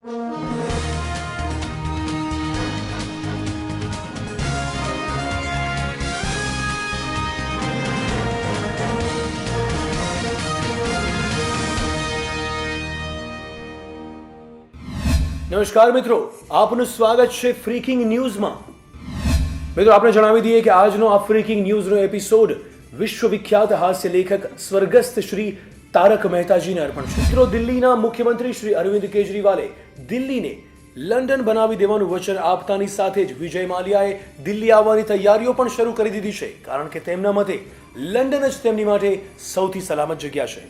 નમસ્કાર મિત્રો, આપનું સ્વાગત છે ફ્રીકિંગ ન્યૂઝમાં. મિત્રો, આપણે જણાવી દઈએ કે આજનો આ ફ્રીકિંગ ન્યૂઝનો એપિસોડ વિશ્વવિખ્યાત હાસ્ય લેખક સ્વર્ગસ્થ શ્રી તારક મહેતાજીને અર્પણ છે. મિત્રો, દિલ્હીના મુખ્યમંત્રી શ્રી અરવિંદ કેજરીવાલે દિલ્હીને લંડન બનાવી દેવાનું વચન આપતાની સાથે જ વિજય માલ્યાએ દિલ્હી આવવાની તૈયારીઓ પણ શરૂ કરી દીધી છે, કારણ કે તેમના મતે લંડન જ તેમની માટે સૌથી સલામત જગ્યા છે.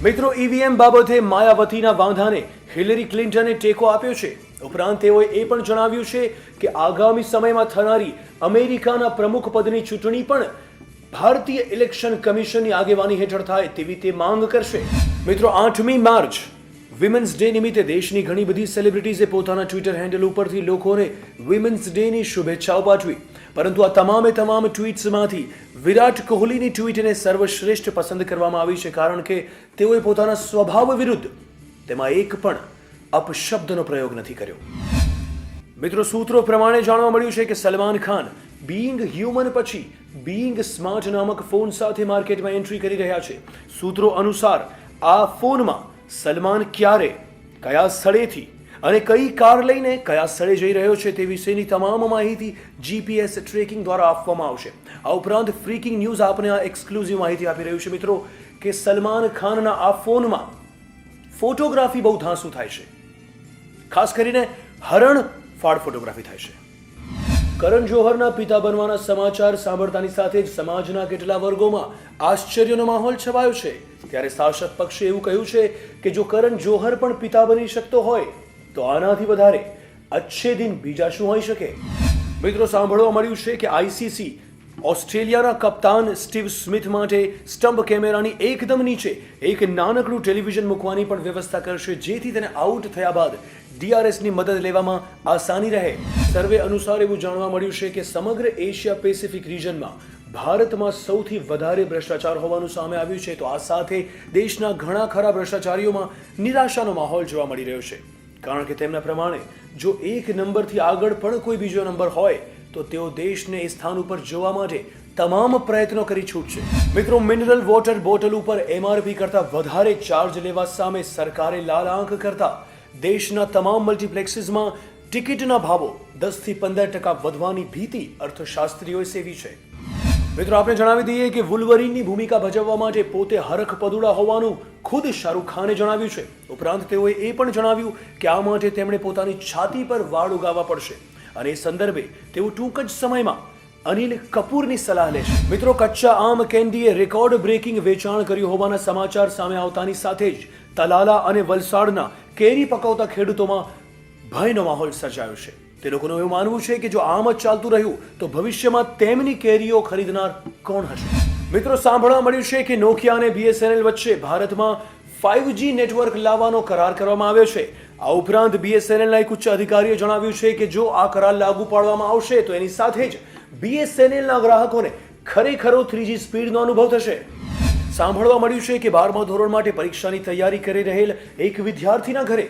મિત્રો, ઈવીએમ બાબતે માયાવતીના વાંધાને હિલેરી ક્લિન્ટને ટેકો આપ્યો છે. ઉપરાંત તેઓએ એ પણ જણાવ્યું છે કે આગામી સમયમાં થનારી અમેરિકાના પ્રમુખ પદની ચૂંટણી પણ ભારતીય ઇલેક્શન કમિશનની આગેવાની હેઠળ થાય તેવી તે માંગ કરશે. મિત્રો, 8મી માર્ચ વિમેન્સ ડે નિમિત્તે દેશની ઘણી બધી સેલિબ્રિટીઝે પોતાના ટ્વિટર હેન્ડલ ઉપરથી લોકોને વિમેન્સ ડેની શુભેચ્છાઓ પાઠવી. પરંતુ આ તમામ ટ્વીટ્સમાંથી વિરાટ કોહલીની ટ્વીટને સર્વશ્રેષ્ઠ પસંદ કરવામાં આવી છે, કારણ કે તેઓએ પોતાના સ્વભાવ વિરુદ્ધ તેમાં એક પણ અપશબ્દનો પ્રયોગ નથી કર્યો. મિત્રો, સૂત્રો પ્રમાણે જાણવા મળ્યું છે કે સલમાન ખાન બીઈંગ હ્યુમન પછી બીઈંગ સ્માર્ટ નામક ફોન સાથે માર્કેટમાં એન્ટ્રી કરી રહ્યા છે. સૂત્રો અનુસાર આ ફોનમાં સલમાન ક્યારે, કયા સ્થળેથી અને કઈ કાર લઈને કયા સ્થળે જઈ રહ્યો છે તે વિશેની તમામ માહિતી જીપીએસ ટ્રેકિંગ દ્વારા આપવામાં આવશે. આ ઉપરાંત ફ્રીકિંગ ન્યૂઝ આપને આ એક્સક્લુઝિવ માહિતી આપી રહ્યું છે મિત્રો કે સલમાન ખાનના આ ફોનમાં ફોટોગ્રાફી બહુ ધાંસુ થાય છે. ખાસ કરીને હરણ ફાડ ફોટોગ્રાફી થાય છે. કરણ જોહરના પિતા બનવાના સમાચાર સાંભળતાની સાથે જ સમાજના કેટલા વર્ગોમાં આશ્ચર્યનો માહોલ છવાયો છે. ત્યારે શાસક પક્ષે એવું કહ્યું છે કે જો કરણ જોહર પણ પિતા બની શકતો હોય તો આનાથી વધારે અચ્છે દિન બીજા શું હોઈ શકે. મિત્રો, સાંભળવા મળ્યું છે કે આઈસીસી ઓસ્ટ્રેલિયાના કપ્તાન સ્ટીવ સ્મિથ માટે સ્ટમ્પ કેમેરાની એકદમ નીચે એક નાનકડું ટેલિવિઝન મૂકવાની પણ વ્યવસ્થા કરશે, જેથી તેને આઉટ થયા બાદ ડીઆરએસની મદદ લેવામાં આસાની રહે. સર્વે અનુસાર એવું જાણવા મળ્યું છે કે સમગ્ર એશિયા પેસિફિક રિજનમાં ભારતમાં સૌથી વધારે ભ્રષ્ટાચાર હોવાનું સામે આવ્યું છે. તો આ સાથે દેશના ઘણા ખરા ભ્રષ્ટાચારીઓમાં નિરાશાનો માહોલ જોવા મળી રહ્યો છે, કારણ કે તેમના પ્રમાણે જો એક નંબરથી આગળ પણ કોઈ બીજો નંબર હોય તો તેઓ દેશને એ સ્થાન ઉપર જોવા માટે તમામ પ્રયત્નો કરી છૂટશે. મિત્રો, મિનરલ વોટર બોટલ ઉપર એમઆરપી કરતા વધારે ચાર્જ લેવા સામે સરકારે લાલ આંખ કરતા દેશના તમામ મલ્ટીપ્લેક્સીસમાં ટિકિટના ભાવો 10 થી 15% વધવાની ભીતિ અર્થશાસ્ત્રીઓએ સેવી છે. મિત્રો, આપણે જણાવી દઈએ કે વુલ્વરીનની ભૂમિકા ભજવવા માટે પોતે હરખ પદુડા હોવાનું ખુદ શાહરૂખ ખાને જણાવ્યું છે. ઉપરાંત તેઓએ એ પણ જણાવ્યું કે આ માટે તેમણે પોતાની છાતી પર વાળ ઉગાવવા પડશે અને એ સંદર્ભે તેઓ ટૂંક જ સમયમાં અનિલ કપૂરની સલાહ લેશે. મિત્રો, કચ્ચા આમ કેન્ડીએ રેકોર્ડ બ્રેકિંગ વેચાણ કર્યું હોવાના સમાચાર સામે આવતાની સાથે જ તલાલા અને વલસાડના કેરી પકવતા ખેડૂતોમાં ભયનો માહોલ સર્જાયો છે. તે લોકોનું એવું માનવું છે કે જો આમ જ ચાલતું રહ્યું તો ભવિષ્યમાં તેમની કેરીઓ ખરીદનાર કોણ હશે. મિત્રો, સાંભળવા મળ્યું છે કે નોકિયા અને બીએસએનએલ વચ્ચે ભારતમાં 5G નેટવર્ક લાવવાનો કરાર કરવામાં આવ્યો છે. આ ઉપરાંત બીએસએનએલના એક ઉચ્ચ અધિકારીએ જણાવ્યું છે કે જો આ કરાર લાગુ પાડવામાં આવશે તો એની સાથે જ બીએસએનએલના ગ્રાહકોને ખરેખરો 3G સ્પીડનો અનુભવ થશે. સાંભળવા મળ્યું છે કે 12મા ધોરણ માટે પરીક્ષાની તૈયારી કરી રહેલ એક વિદ્યાર્થીના ઘરે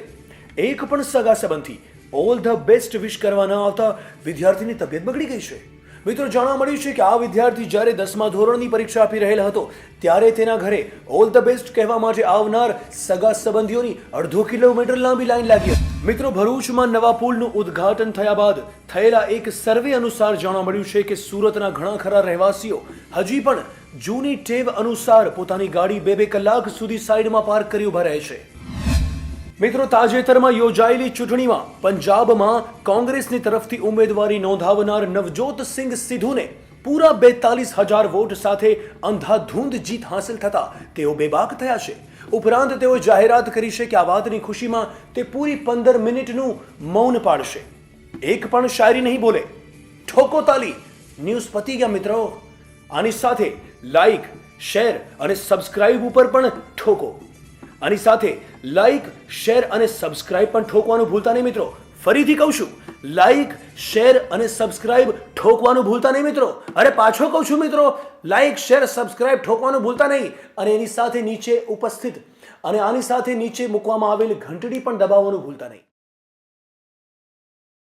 એક પણ સગા સંબંધી ઓલ ધ બેસ્ટ વિશ કરવા ન આવતા વિદ્યાર્થીની તબિયત બગડી ગઈ છે. મિત્રો, જાણવા મળ્યું છે કે આ વિદ્યાર્થી જ્યારે 10મા ધોરણની પરીક્ષા આપી રહેલ હતો ત્યારે તેના ઘરે ઓલ ધ બેસ્ટ કહેવા માટે આવનાર સગા સંબંધીઓની 1.5 કિલોમીટર લાંબી લાઈન લાગી હતી. મિત્રો, ભરૂચમાં નવા પુલનું ઉદ્ઘાટન થયા બાદ થયેલા એક સર્વે અનુસાર જાણવા મળ્યું છે કે સુરતના ઘણા ખરા રહેવાસીઓ હજી પણ જૂની ટેવ અનુસાર પોતાની ગાડી 2-2 કલાક સુધી સાઈડમાં પાર્ક કરી ઉભા રહે છે. મિત્રો, તાજેતરમાં યોજાયેલી ચૂંટણીમાં પંજાબમાં કોંગ્રેસની તરફથી ઉમેદવારી નોંધાવનાર નવજોતસિંહ સિદ્ધુને પૂરા 42,000 વોટ સાથે અંધાધૂંધ જીત હાંસલ થતા તેઓ બેબાક થયા છે. ઉપરાંત તેઓએ જાહેરાત કરી છે કે આ વાતની ખુશીમાં તે પૂરી 15 મિનિટનું મૌન પાડશે. એક પણ શાયરી નહીં બોલે. ઠોકો તાલી. ન્યૂઝ પતી ગયા મિત્રો. આની સાથે લાઈક, શેર અને સબસ્ક્રાઇબ ઉપર પણ ઠોકો. આની સાથે લાઈક, શેર અને સબસ્ક્રાઇબ પણ ઠોકવાનું ભૂલતા નહીં મિત્રો. ફરીથી કહું છું, લાઈક, શેર અને સબસ્ક્રાઇબ ઠોકવાનું ભૂલતા નહીં મિત્રો. અરે પાછો કહું છું મિત્રો, લાઈક, શેર, સબસ્ક્રાઇબ ઠોકવાનું ભૂલતા નહીં. અને એની સાથે નીચે ઉપસ્થિત અને આની સાથે નીચે મૂકવામાં આવેલ ઘંટડી પણ દબાવવાનું ભૂલતા નહીં.